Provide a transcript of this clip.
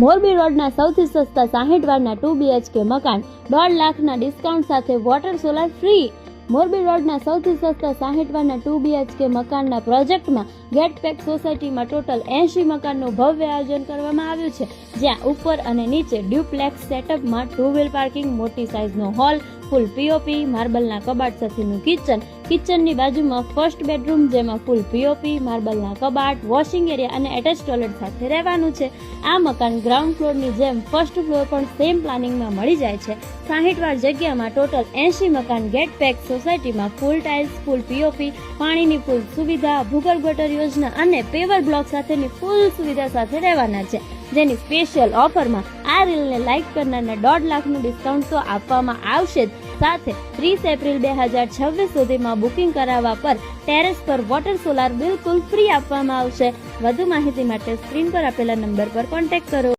મોરબી રોડના સૌથી સસ્તા 60 વારના 2 BHK મકાન 1.5 લાખના ડિસ્કાઉન્ટ સાથે વોટર સોલાર ફ્રી। મોરબી રોડના સૌથી સસ્તા 60 વારના 2 BHK મકાનના પ્રોજેક્ટમાં ગેટ પેક સોસાયટીમાં ટોટલ 80 મકાનનું ભવ્ય આયોજન કરવામાં આવ્યું છે, જ્યાં ઉપર અને નીચે ડ્યુપ્લેક્સ સેટઅપમાં 2 વ્હીલ પાર્કિંગ, મોટી સાઇઝનો હોલ, ફૂલ પીઓપી, માર્બલના કબાટ સાથેનું કિચનની બાજુમાં ફર્સ્ટ બેડરૂમ, જેમાં ફૂલ પીઓપી, માર્બલના કબાટ, વોશિંગ એરિયા અને એટેચ ટોયલેટ સાથે રહેવાનું છે। આ મકાન ગ્રાઉન્ડ ફ્લોરની જેમ ફર્સ્ટ ફ્લોર પણ સેમ પ્લાનિંગમાં મળી જાય છે। 60 વાર જગ્યામાં ટોટલ 80 મકાન ગેટ પેક સોસાયટીમાં ફૂલ ટાઇલ્સ, ફૂલ પીઓપી, પાણીની ફૂલ સુવિધા, ભૂગર્ભ ગટર યોજના અને પેવર બ્લોક સાથેની ફૂલ સુવિધા સાથે રહેવાના છે, જેની સ્પેશિયલ ઓફરમાં આ રીલને લાઇક કરનારને 1.5 લાખનું ડિસ્કાઉન્ટ તો આપવામાં આવશે જ, સાથે 30 એપ્રિલ 2026 સુધીમાં બુકિંગ કરાવવા પર ટેરેસ પર વોટર સોલાર બિલકુલ ફ્રી આપવામાં આવશે। વધુ માહિતી માટે સ્ક્રીન પર આપેલા નંબર પર કોન્ટેક્ટ કરો।